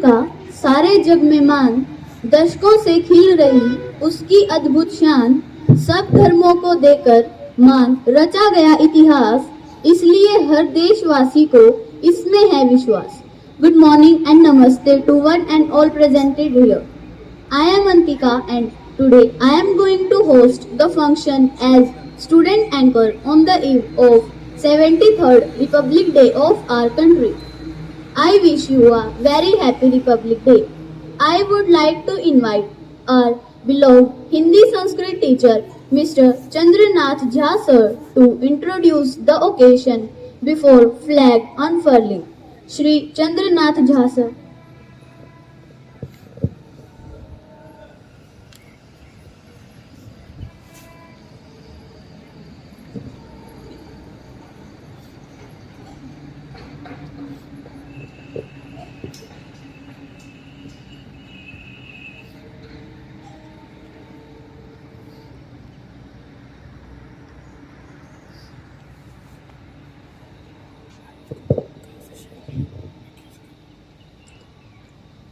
का सारे जग में मान, दशकों से खिल रही उसकी अद्भुत शान, सब धर्मों को देकर मान रचा गया इतिहास, इसलिए हर देशवासी को इसमें है विश्वास। Good morning and namaste to one and all presented here. I am Antika and today I am going to host the function as student anchor on the eve of 73rd Republic Day of our country. I wish you a very happy Republic Day. I would like to invite our beloved Hindi Sanskrit teacher Mr. Chandranath Jha sir to introduce the occasion before flag unfurling. Shri Chandranath Jha sir.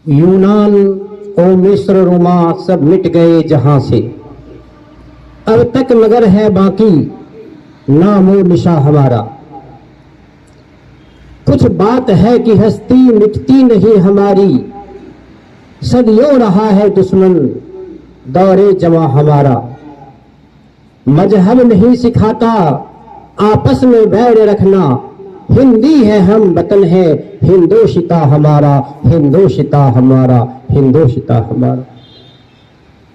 यूनान और मिस्र रोमा सब मिट गए जहां से, अब तक मगर है बाकी नामो निशा हमारा। कुछ बात है कि हस्ती मिटती नहीं हमारी, सदियों रहा है दुश्मन दौरे जमा हमारा। मजहब नहीं सिखाता आपस में बैर रखना, हिंदी है हम वतन है हिंदोशिता हमारा, हिंदोशिता हमारा, हिंदोशिता हमारा।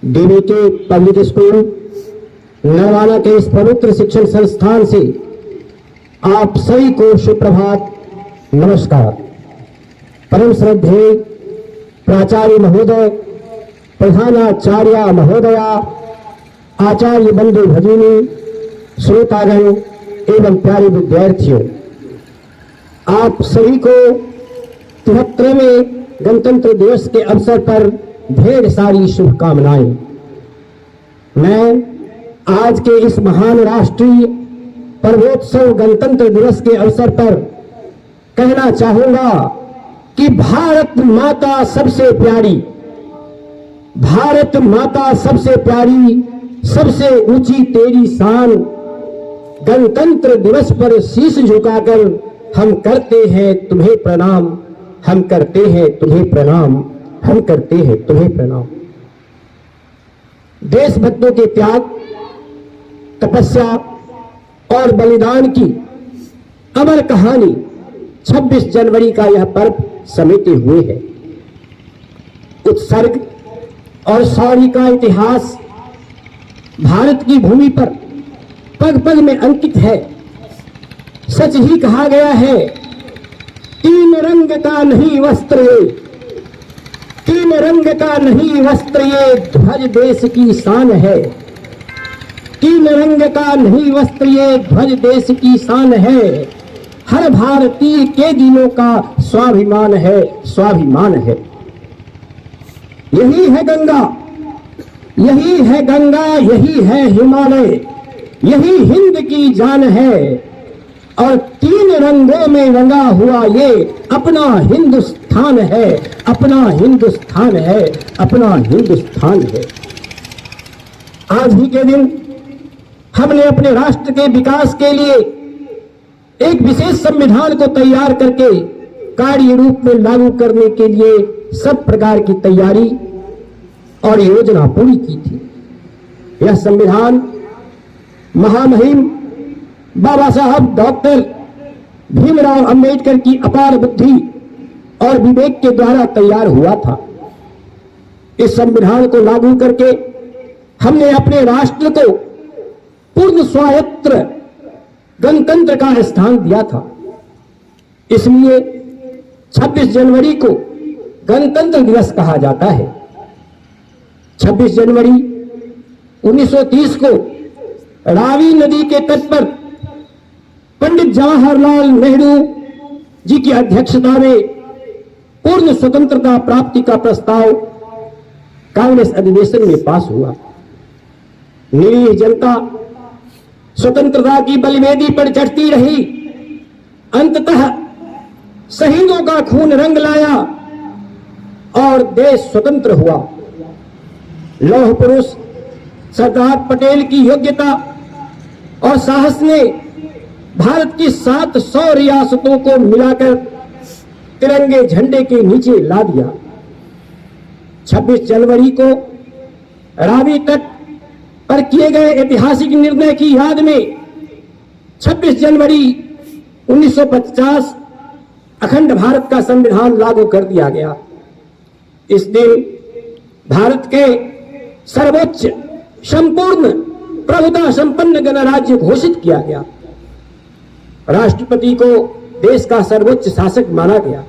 डीवीके पब्लिक स्कूल नरवाना के इस पवित्र शिक्षण संस्थान से आप सभी को सुप्रभात, नमस्कार। परम श्रद्धेय प्राचार्य महोदय, प्रधानाचार्य महोदया, आचार्य बंधु भगिनी, श्रोतागण एवं प्यारे विद्यार्थियों, आप सभी को 73वें गणतंत्र दिवस के अवसर पर ढेर सारी शुभकामनाएं। मैं आज के इस महान राष्ट्रीय पर्वोत्सव गणतंत्र दिवस के अवसर पर कहना चाहूंगा कि भारत माता सबसे प्यारी, भारत माता सबसे प्यारी, सबसे ऊंची तेरी शान। गणतंत्र दिवस पर शीश झुकाकर हम करते हैं तुम्हें प्रणाम, हम करते हैं तुम्हें प्रणाम, हम करते हैं तुम्हें प्रणाम। देशभक्तों के त्याग, तपस्या और बलिदान की अमर कहानी 26 जनवरी का यह पर्व समेटे हुए है। उत्सर्ग और शौर्य का इतिहास भारत की भूमि पर पग पग में अंकित है। सच ही कहा गया है, तीन रंग का नहीं वस्त्र ये, तीन रंग का नहीं वस्त्र ये ध्वज देश की शान है। तीन रंग का नहीं वस्त्र ये ध्वज देश की शान है। हर भारतीय के दिलों का स्वाभिमान है, स्वाभिमान है। यही है गंगा, यही है गंगा, यही है हिमालय, यही हिंद की जान है। और तीन रंगों में रंगा हुआ ये अपना हिंदुस्तान है, अपना हिंदुस्तान है, अपना हिंदुस्तान है। आज ही के दिन हमने अपने राष्ट्र के विकास के लिए एक विशेष संविधान को तैयार करके कार्य रूप में लागू करने के लिए सब प्रकार की तैयारी और योजना पूरी की थी। यह संविधान महामहिम बाबा साहब डॉक्टर भीमराव अंबेडकर की अपार बुद्धि और विवेक के द्वारा तैयार हुआ था। इस संविधान को लागू करके हमने अपने राष्ट्र को पूर्ण स्वायत्त गणतंत्र का स्थान दिया था। इसलिए 26 जनवरी को गणतंत्र दिवस कहा जाता है। 26 जनवरी 1930 को रावी नदी के तट पर पंडित जवाहरलाल नेहरू जी की अध्यक्षता में पूर्ण स्वतंत्रता प्राप्ति का प्रस्ताव कांग्रेस अधिवेशन में पास हुआ। निरीह जनता स्वतंत्रता की बलिवेदी पर चढ़ती रही। अंततः शहीदों का खून रंग लाया और देश स्वतंत्र हुआ। लौह पुरुष सरदार पटेल की योग्यता और साहस ने भारत की 700 रियासतों को मिलाकर तिरंगे झंडे के नीचे ला दिया। 26 जनवरी को रावी तट पर किए गए ऐतिहासिक निर्णय की याद में 26 जनवरी 1950 अखंड भारत का संविधान लागू कर दिया गया। इस दिन भारत के सर्वोच्च संपूर्ण प्रभुता संपन्न गणराज्य घोषित किया गया। राष्ट्रपति को देश का सर्वोच्च शासक माना गया।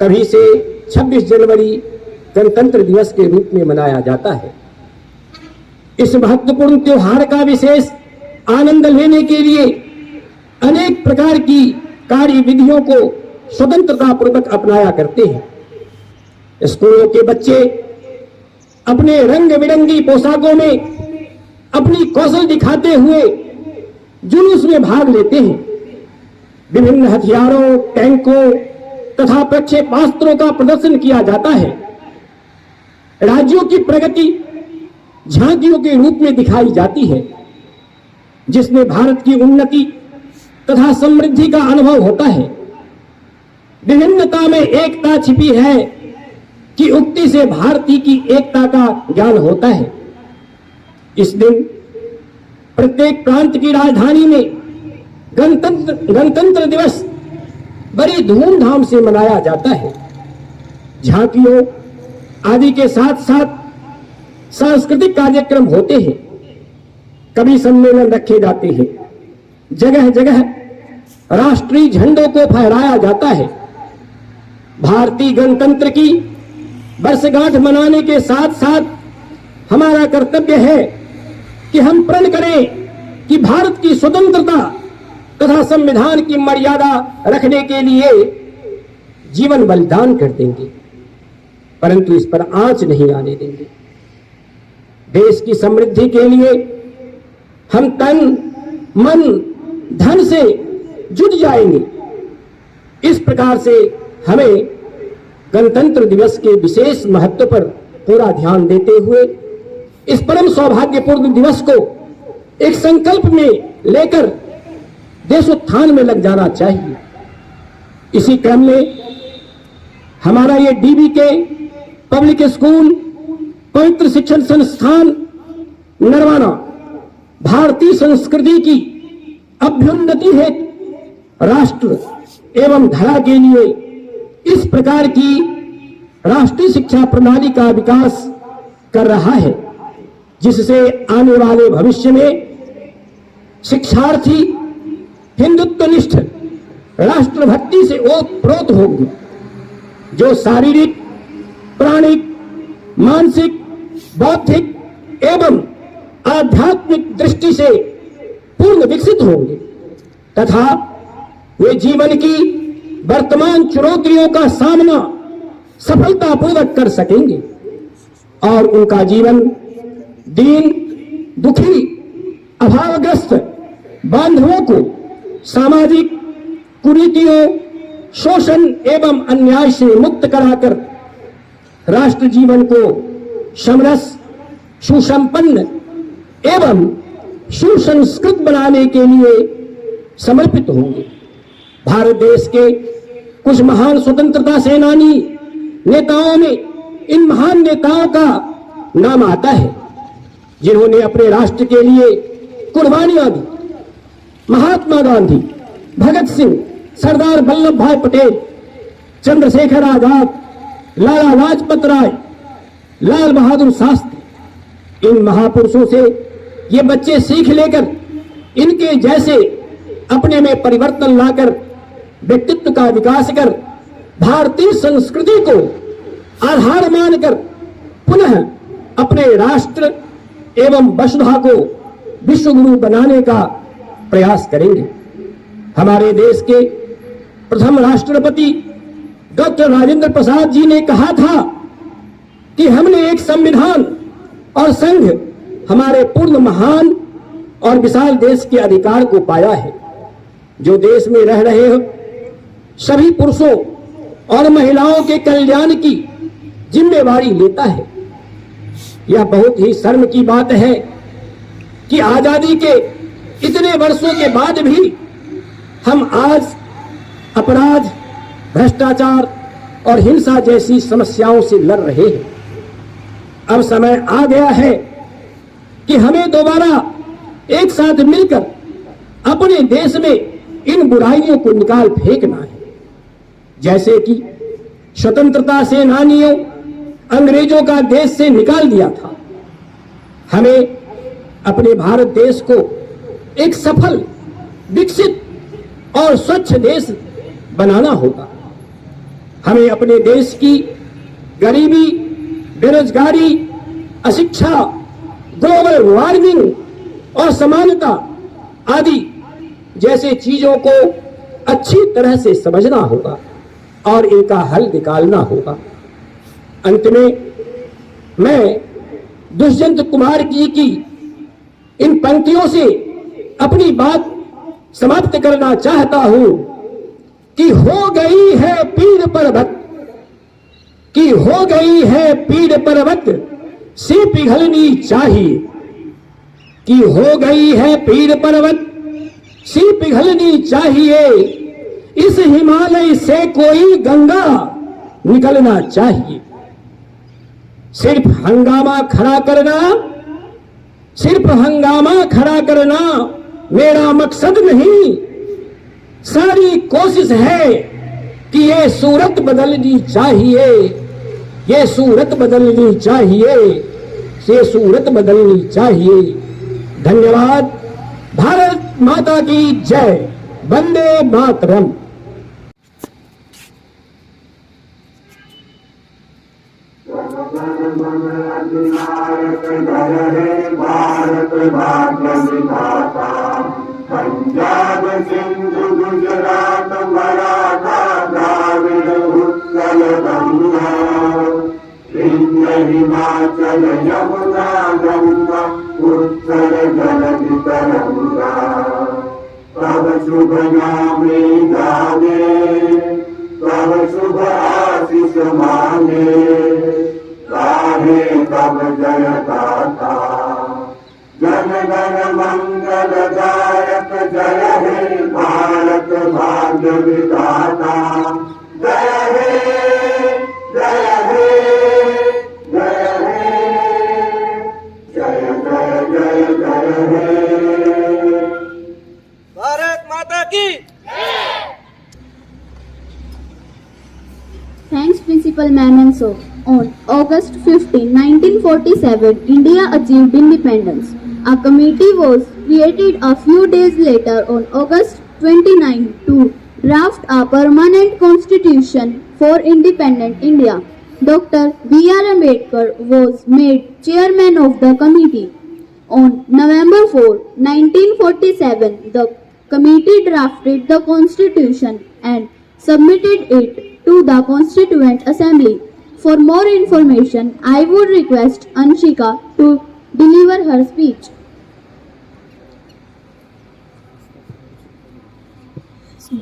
तभी से 26 जनवरी गणतंत्र दिवस के रूप में मनाया जाता है। इस महत्वपूर्ण त्योहार का विशेष आनंद लेने के लिए अनेक प्रकार की कार्य विधियों को स्वतंत्रता पूर्वक अपनाया करते हैं। स्कूलों के बच्चे अपने रंग बिरंगी पोशाकों में अपनी कौशल दिखाते हुए जुलूस में भाग लेते हैं। विभिन्न हथियारों, टैंकों तथा प्रक्षेपास्त्रों का प्रदर्शन किया जाता है। राज्यों की प्रगति झांकियों के रूप में दिखाई जाती है, जिसमें भारत की उन्नति तथा समृद्धि का अनुभव होता है। विभिन्नता में एकता छिपी है कि उक्ति से भारतीय की एकता का ज्ञान होता है। इस दिन प्रत्येक प्रांत की राजधानी में गणतंत्र दिवस बड़ी धूमधाम से मनाया जाता है। झांकियों आदि के साथ साथ सांस्कृतिक कार्यक्रम होते हैं। कवि सम्मेलन रखे जाते हैं। जगह जगह राष्ट्रीय झंडों को फहराया जाता है। भारतीय गणतंत्र की वर्षगांठ मनाने के साथ साथ हमारा कर्तव्य है कि हम प्रण करें कि भारत की स्वतंत्रता तथा संविधान की मर्यादा रखने के लिए जीवन बलिदान कर देंगे, परंतु इस पर आंच नहीं आने देंगे। देश की समृद्धि के लिए हम तन मन धन से जुट जाएंगे। इस प्रकार से हमें गणतंत्र दिवस के विशेष महत्व पर पूरा ध्यान देते हुए इस परम सौभाग्यपूर्ण दिवस को एक संकल्प में लेकर देशोत्थान में लग जाना चाहिए। इसी क्रम में हमारा ये डीबीके पब्लिक स्कूल पवित्र शिक्षण संस्थान नरवाना भारतीय संस्कृति की अभ्युन्नति हेतु राष्ट्र एवं धरा के लिए इस प्रकार की राष्ट्रीय शिक्षा प्रणाली का विकास कर रहा है, जिससे आने वाले भविष्य में शिक्षार्थी हिंदुत्वनिष्ठ राष्ट्रभक्ति से ओतप्रोत होंगे, जो शारीरिक, प्राणिक, मानसिक, बौद्धिक एवं आध्यात्मिक दृष्टि से पूर्ण विकसित होंगे तथा वे जीवन की वर्तमान चुनौतियों का सामना सफलतापूर्वक कर सकेंगे और उनका जीवन दीन, दुखी, अभावग्रस्त बांधवों को सामाजिक कुरीतियों, शोषण एवं अन्याय से मुक्त कराकर राष्ट्र जीवन को समरस, सुसंपन्न एवं सुसंस्कृत बनाने के लिए समर्पित होंगे। भारत देश के कुछ महान स्वतंत्रता सेनानी नेताओं में इन महान नेताओं का नाम आता है, जिन्होंने अपने राष्ट्र के लिए कुर्बानियां दी। महात्मा गांधी, भगत सिंह, सरदार वल्लभ भाई पटेल, चंद्रशेखर आजाद, लाला लाजपत राय, लाल बहादुर शास्त्री, इन महापुरुषों से ये बच्चे सीख लेकर इनके जैसे अपने में परिवर्तन लाकर व्यक्तित्व का विकास कर भारतीय संस्कृति को आधार मानकर पुनः अपने राष्ट्र एवं वसुधा को विश्वगुरु बनाने का प्रयास करेंगे। हमारे देश के प्रथम राष्ट्रपति डॉक्टर राजेंद्र प्रसाद जी ने कहा था कि हमने एक संविधान और संघ हमारे पूर्ण महान और विशाल देश के अधिकार को पाया है, जो देश में रह रहे सभी पुरुषों और महिलाओं के कल्याण की जिम्मेवारी लेता है। यह बहुत ही शर्म की बात है कि आजादी के इतने वर्षों के बाद भी हम आज अपराध, भ्रष्टाचार और हिंसा जैसी समस्याओं से लड़ रहे हैं। अब समय आ गया है कि हमें दोबारा एक साथ मिलकर अपने देश में इन बुराइयों को निकाल फेंकना है। जैसे कि स्वतंत्रता सेनानियों अंग्रेजों का देश से निकाल दिया था, हमें अपने भारत देश को एक सफल, विकसित और स्वच्छ देश बनाना होगा। हमें अपने देश की गरीबी, बेरोजगारी, अशिक्षा, ग्लोबल वार्मिंग और समानता आदि जैसे चीजों को अच्छी तरह से समझना होगा और इनका हल निकालना होगा। अंत में मैं दुष्यंत कुमार जी की इन पंक्तियों से अपनी बात समाप्त करना चाहता हूं कि हो गई है पीड़ पर्वत, कि हो गई है पीड़ पर्वत से पिघलनी चाहिए, कि हो गई है पीड़ पर्वत से पिघलनी चाहिए, इस हिमालय से कोई गंगा निकलना चाहिए। सिर्फ हंगामा खड़ा करना, सिर्फ हंगामा खड़ा करना मेरा मकसद नहीं, सारी कोशिश है कि ये सूरत बदलनी चाहिए, ये सूरत बदलनी चाहिए, ये सूरत बदलनी चाहिए। धन्यवाद। भारत माता की जय। वंदे मातरम। भारत भाग्य विधाता, पंजाब सिंधु गुजरात मराठा द्राविड़ उत्कल गंगा, विंध्य हिमाचल यमुना गंगा उत्तर जलधि तरंगा, तब शुभ नामे गावे, तब शुभ आशीष मांगे, गाहे तब जय गाथा, जन गण मंगल दायक जय हे भारत भाग्य विधाता, जय हे जय हे जय हे जय जय जय जय हे। भारत माता की Thanks, Principal Manonso. On August 15, 1947, India achieved independence. A committee was created a few days later on August 29 to draft a permanent constitution for independent India. Dr. B.R. Ambedkar was made chairman of the committee. On November 4, 1947, the committee drafted the constitution and submitted it to the Constituent Assembly. For more information, I would request Anshika to deliver her speech.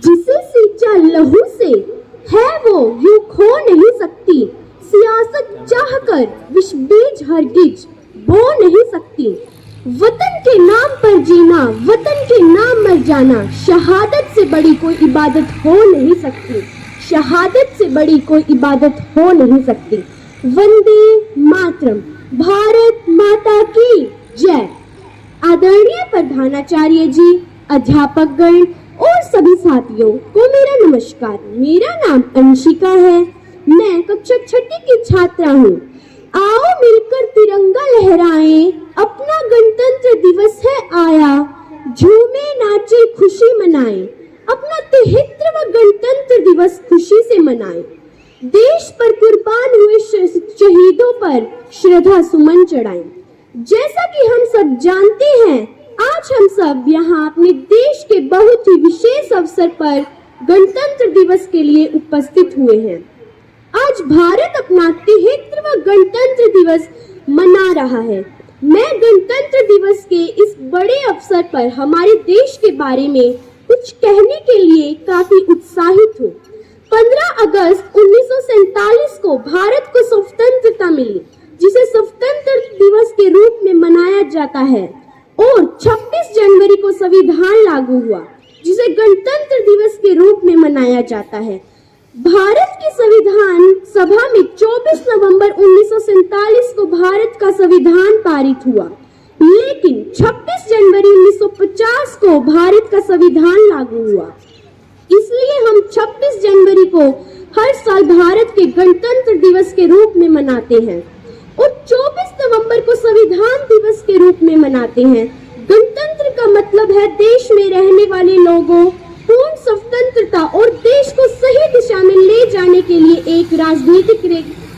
जिसे सींचा लहू से है वो यूं खो नहीं सकती, सियासत चाहकर विष बीज हरगिज बो नहीं सकती। वतन के नाम पर जीना, वतन के नाम मर जाना, शहादत से बड़ी कोई इबादत हो नहीं सकती, शहादत से बड़ी कोई इबादत हो नहीं सकती। वंदे मातरम। भारत माता की जय। आदरणीय प्रधानाचार्य जी, अध्यापकगण और सभी साथियों को मेरा नमस्कार। मेरा नाम अंशिका है, मैं कक्षा 6 की छात्रा हूँ। आओ मिलकर तिरंगा लहराएं, अपना गणतंत्र दिवस है आया, झूमे नाचे खुशी मनाएं, अपना 73वां गणतंत्र दिवस खुशी से मनाएं। देश पर कुर्बान हुए शहीदों पर श्रद्धा सुमन चढ़ाएं। जैसा कि हम सब जानते हैं, आज हम सब यहाँ अपने देश के बहुत ही विशेष अवसर पर गणतंत्र दिवस के लिए उपस्थित हुए हैं। आज भारत अपना 73वां गणतंत्र दिवस मना रहा है। मैं गणतंत्र दिवस के इस बड़े अवसर पर हमारे देश के बारे में कुछ कहने के लिए काफी उत्साहित हूँ। 15 अगस्त 1947 को भारत को स्वतंत्रता मिली, जिसे स्वतंत्रता दिवस के रूप में मनाया जाता है, और 26 जनवरी को संविधान लागू हुआ, जिसे गणतंत्र दिवस के रूप में मनाया जाता है। भारत की संविधान सभा में 24 नवंबर 1947 को भारत का संविधान पारित हुआ, लेकिन 26 जनवरी 1950 को भारत का संविधान लागू हुआ। इसलिए हम 26 जनवरी को हर साल भारत के गणतंत्र दिवस के रूप में मनाते हैं और 24 नवंबर को संविधान दिवस के रूप में मनाते हैं। गणतंत्र का मतलब है देश में रहने वाले लोगों पूर्ण स्वतंत्रता और देश को सही दिशा में ले जाने के लिए एक राजनीतिक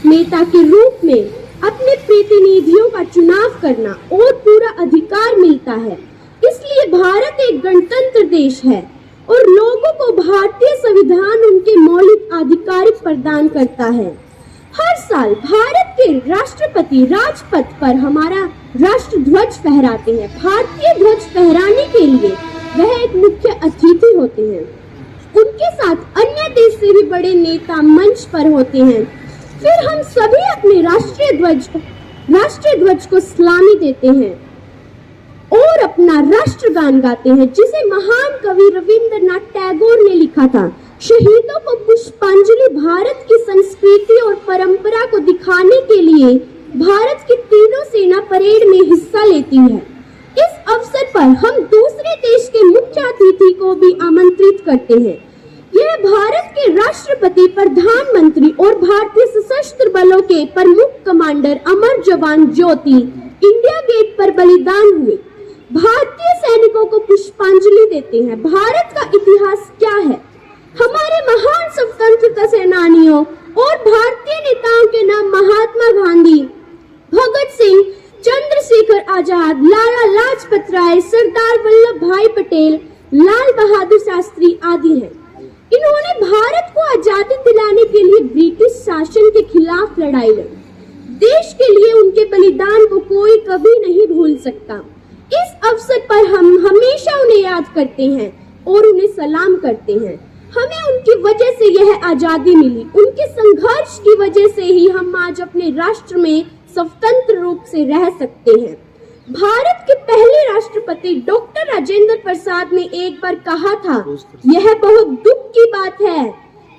नेता के रूप में अपने प्रतिनिधियों का चुनाव करना और पूरा अधिकार मिलता है। इसलिए भारत एक गणतंत्र देश है और लोगों को भारतीय संविधान उनके मौलिक अधिकार प्रदान करता है। हर साल भारत के राष्ट्रपति राजपथ पर हमारा राष्ट्र ध्वज फहराते हैं। भारतीय ध्वज फहराने के लिए वह एक मुख्य अतिथि होते हैं। उनके साथ अन्य देश से भी बड़े नेता मंच पर होते हैं। फिर हम सभी अपने राष्ट्रीय ध्वज को सलामी देते हैं और अपना राष्ट्रगान गाते हैं, जिसे महान कवि रविंद्रनाथ टैगोर ने लिखा था। शहीदों को पुष्पांजलि भारत की संस्कृति और परंपरा को दिखाने के लिए भारत की तीनों सेना परेड में हिस्सा लेती है। इस अवसर पर हम दूसरे देश के मुख्य अतिथि को भी आमंत्रित करते हैं। यह भारत के राष्ट्रपति, प्रधानमंत्री और भारतीय सशस्त्र बलों के प्रमुख कमांडर अमर जवान ज्योति इंडिया गेट पर बलिदान हुए भारतीय सैनिकों को पुष्पांजलि देते हैं। भारत का इतिहास क्या है? हमारे महान स्वतंत्रता सेनानियों और भारतीय नेताओं के नाम महात्मा गांधी, भगत सिंह, चंद्रशेखर आजाद, लाला लाजपत राय, सरदार वल्लभ भाई पटेल, लाल बहादुर शास्त्री आदि हैं। इन्होंने भारत को आजादी दिलाने के लिए ब्रिटिश शासन के खिलाफ लड़ाई लड़ी। देश के लिए उनके बलिदान को कोई कभी नहीं भूल सकता। इस अवसर पर हम हमेशा उन्हें याद करते हैं और उन्हें सलाम करते हैं। हमें उनकी वजह से यह आजादी मिली। उनके संघर्ष की वजह से ही हम आज अपने राष्ट्र में स्वतंत्र रूप से रह सकते हैं। भारत के पहले राष्ट्रपति डॉक्टर राजेंद्र प्रसाद ने एक बार कहा था, यह बहुत दुख की बात है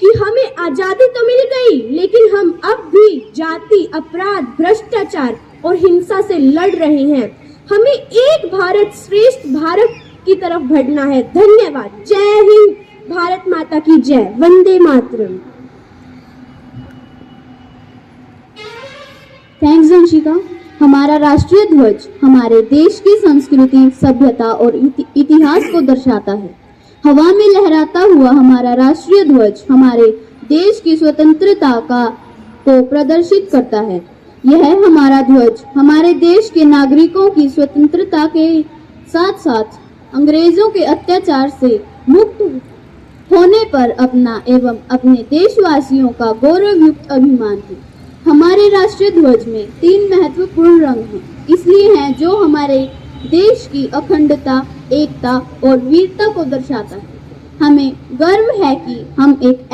कि हमें आजादी तो मिल गई, लेकिन हम अब भी जाति, अपराध, भ्रष्टाचार और हिंसा से लड़ रहे हैं। हमें एक भारत श्रेष्ठ भारत की तरफ बढ़ना है। धन्यवाद। जय हिंद। भारत माता की जय। वंदे मातरम। थैंक्स अंशिका। हमारा राष्ट्रीय ध्वज हमारे देश की संस्कृति, सभ्यता और इतिहास को दर्शाता है। हवा में लहराता हुआ हमारा राष्ट्रीय ध्वज हमारे देश की स्वतंत्रता को प्रदर्शित करता है। यह हमारा ध्वज हमारे देश के नागरिकों की स्वतंत्रता के साथ साथ अंग्रेजों के अत्याचार से मुक्त होने पर अपना एवं अपने देशवासियों का गौरवयुक्त अभिमान है। हमारे राष्ट्रीय ध्वज में 3 महत्वपूर्ण रंग हैं, इसलिए हैं जो हमारे देश की अखंडता, एकता और वीरता को दर्शाता है। हमें गर्व है कि हम एक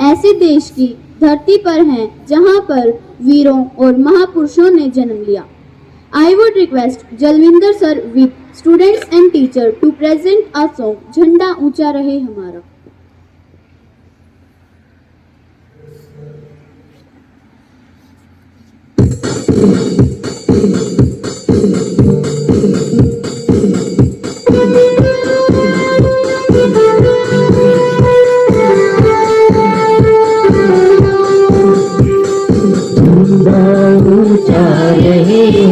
ऐसे देश की धरती पर हैं जहां पर वीरों और महापुरुषों ने जन्म लिया। I would request Jalwinder sir with students and teacher to present a song, झंडा ऊंचा रहे हमारा।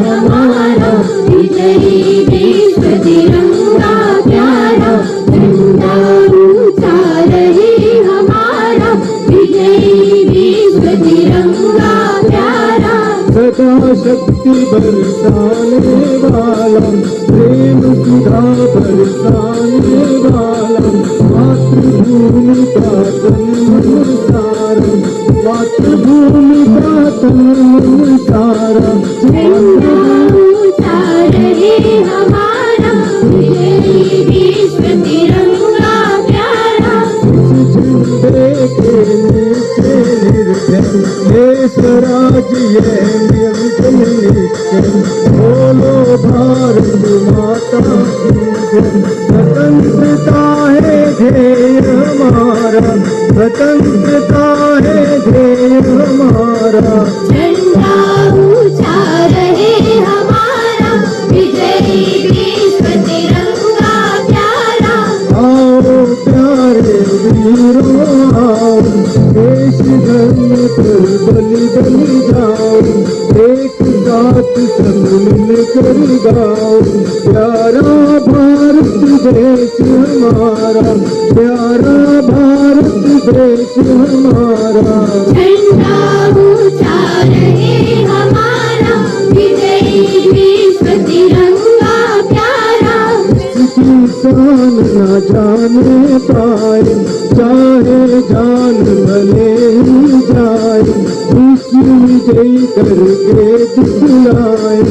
हमारा विजयी देश तिरंगा प्यारा, झंडा ऊंचा रहे हमारा विजयी देश तिरंगा प्यारा। सदा शक्ति बरसाने वाला, प्रेम सुधा बरसाने वाला, मातृभूमि का तन मन सारा, मातृभूमि का तन मन सारा। झंडा ऊंचा रहे हमारा विजयी देश तिरंगा प्यारा। इस झंडे के स्वराज्य निर्विघ्न निश्चय, बोलो भारत माता की जय। स्वतंत्रता है ध्येय हमारा, स्वतंत्रता है ध्येय हमारा। झंडा ऊंचा रहे हमारा, विजयी विश्व तिरंगा प्यारा। आओ प्यारे वीरों आओ, देश धर्म पर बलि बलि जाओ, एक साथ सब मिलकर गाओ। प्यारा भारत देश हमारा, प्यारा भारत देश हमारा। झंडा ऊंचा रहे हमारा, विजयी विश्व तिरंगा प्यारा। किसान न जाने पाए, चाहे जान भले ही जाए, खुशी विजय करके दिखलाए।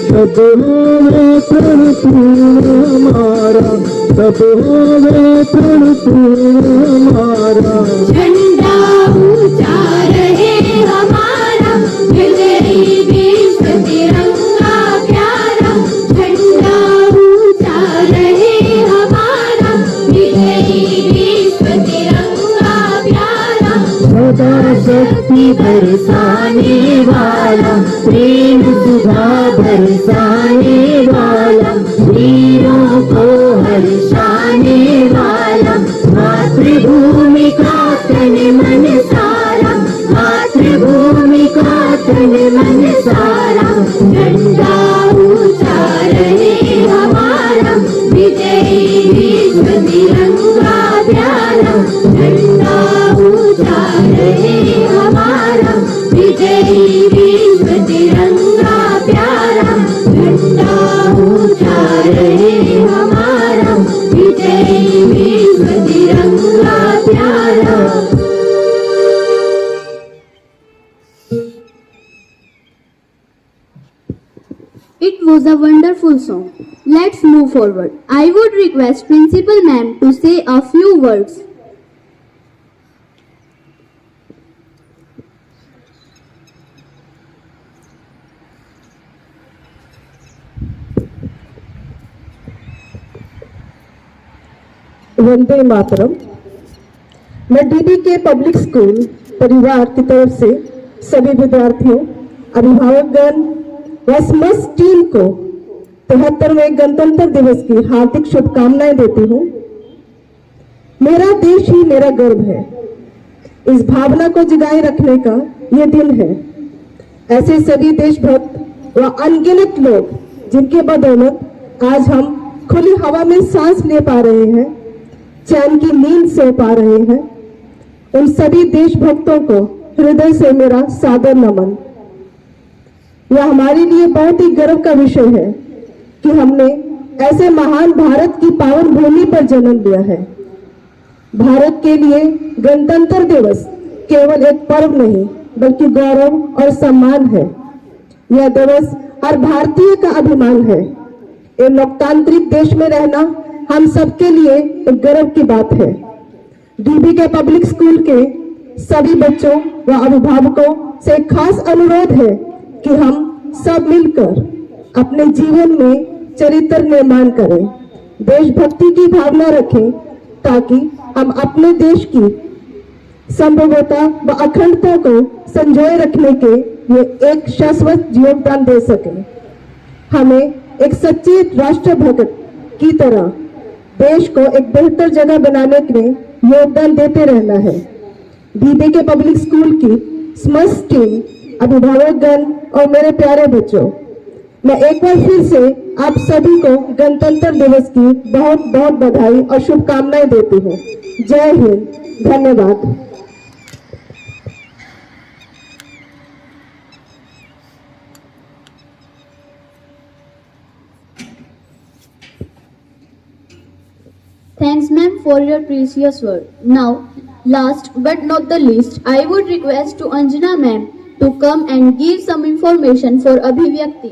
तब होवे प्रण पूर्ण हमारा, तब होवे प्रण पूर्ण हमारा। झंडा ऊंचा रहे हमारा, विजयी विश्व तिरंगा प्यारा। झंडा ऊंचा रहे हमारा, विजयी विश्व तिरंगा प्यारा। सदा शक्ति बरसाने वाला, प्रेम सुधा बरसाने वाला, वीरों को हर्षाने वाला। मातृभूमि का तन मन सारा, मातृभूमि का तन मन सारा। झंडा ऊंचा रहे हमारा, विजयी विश्व तिरंगा प्यारा। झंडा ऊंचा रहे हमारा, विजयी विश्व तिरंगा प्यारा। झंडा ऊंचा रहे हमारा, विजयी विश्व तिरंगा प्यारा। It was a wonderful song. Let's move forward. I would request Principal Ma'am to say a few words. Vande Mataram. मैं डीबी के पब्लिक स्कूल परिवार की तरफ से सभी विद्यार्थियों, अभिभावकगण व समस्त टीम को 73वें गणतंत्र दिवस की हार्दिक शुभकामनाएं देती हूँ। मेरा देश ही मेरा गर्व है, इस भावना को जगाए रखने का ये दिन है। ऐसे सभी देशभक्त व अनगिनत लोग जिनके बदौलत आज हम खुली हवा में सांस ले पा रहे हैं, चैन की नींद सो पा रहे हैं, उन सभी देशभक्तों को हृदय से मेरा सादर नमन। यह हमारे लिए बहुत ही गर्व का विषय है कि हमने ऐसे महान भारत की पावन भूमि पर जन्म लिया है। भारत के लिए गणतंत्र दिवस केवल एक पर्व नहीं बल्कि गौरव और सम्मान है। यह दिवस हर भारतीय का अभिमान है। एक लोकतांत्रिक देश में रहना हम सबके लिए एक गर्व की बात है। डीबी के पब्लिक स्कूल के सभी बच्चों व अभिभावकों से एक खास अनुरोध है कि हम सब मिलकर अपने जीवन में चरित्र निर्माण करें, देशभक्ति की भावना रखें, ताकि हम अपने देश की संप्रभुता व अखंडता को संजोए रखने के लिए एक शाश्वत योगदान दे सकें। हमें एक सच्चे राष्ट्रभक्त की तरह देश को एक बेहतर जगह बनाने के लिए योगदान देते रहना है। डीबी के पब्लिक स्कूल की समस्त टीम, अभिभावकगण और मेरे प्यारे बच्चों, मैं एक बार फिर से आप सभी को गणतंत्र दिवस की बहुत बहुत बधाई और शुभकामनाएं देती हूँ। जय हिंद, धन्यवाद। Thanks, ma'am, for your precious word. Now, last but not the least, I would request to Anjana ma'am to come and give some information for Abhivyakti.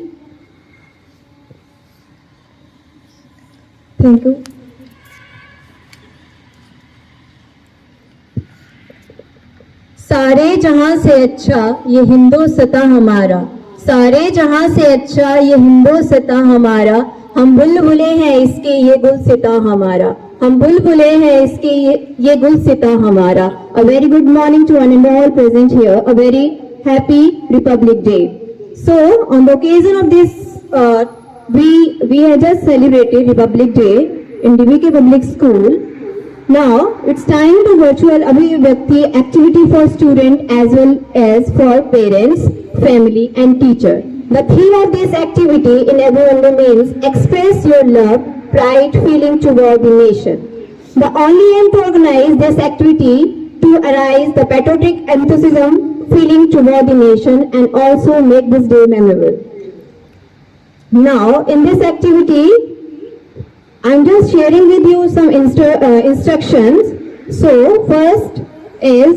Thank you. सारे जहां से अच्छा ये हिंदुस्तान हमारा, सारे जहां से अच्छा ये हिंदुस्तान हमारा, हम बुलबुले हैं इसके ये गुलसिता हमारा, हम बुलबुले हैं इसके ये गुलसिता हमारा। A very good morning to one and all present here, a very happy Republic Day. So on the occasion of this, we have just celebrated Republic Day in DBK Public School. Now it's time to virtual Abhivyakti activity for student as well as for parents, family and teacher. The theme of this activity in everyone means express your love, pride, feeling toward the nation. The only aim to organize this activity to arise the patriotic enthusiasm, feeling toward the nation and also make this day memorable. Now in this activity, I'm just sharing with you some instructions. So first is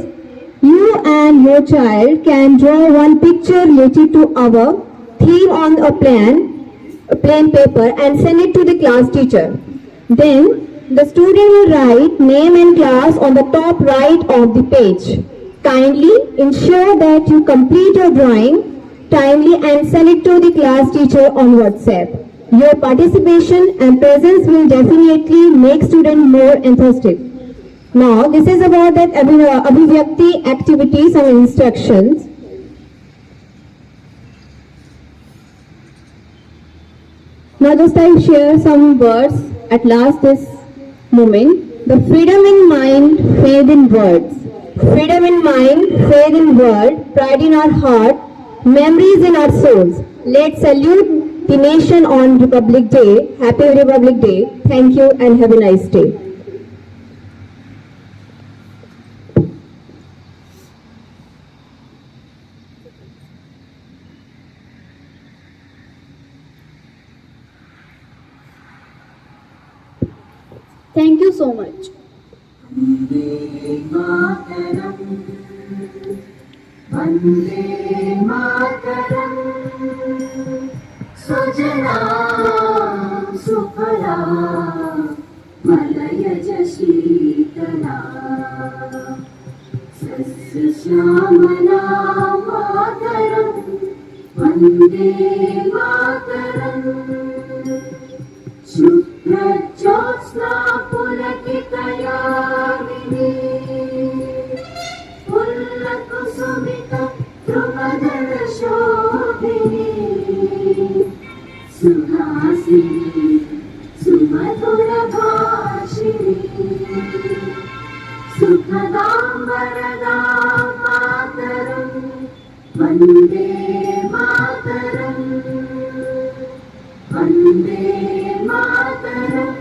you and your child can draw one picture related to our theme on a plain paper and send it to the class teacher. Then the student will write name and class on the top right of the page. Kindly ensure that you complete your drawing timely and send it to the class teacher on WhatsApp. Your participation and presence will definitely make students more enthusiastic. Now, this is about that Abhivyakti activity, some instructions. Now, just I share some words at last this moment. The freedom in mind, faith in words. Freedom in mind, faith in word, pride in our heart, memories in our souls. Let's salute the nation on Republic Day. Happy Republic Day. Thank you and have a nice day. Thank you so much. सुजला सुफला मलयज शीतला सस्य श्यामला मातरम् वन्दे मातरम् शुभ्रज्योत्स्ना पुलकितयामिनी पुल्लकुसुमित ध्रुवदल शोभिनी सुहासिनी सुमधुर भाषिणी सुखदां वरदां मातरम् वन्दे मातरम् वन्दे मातरम्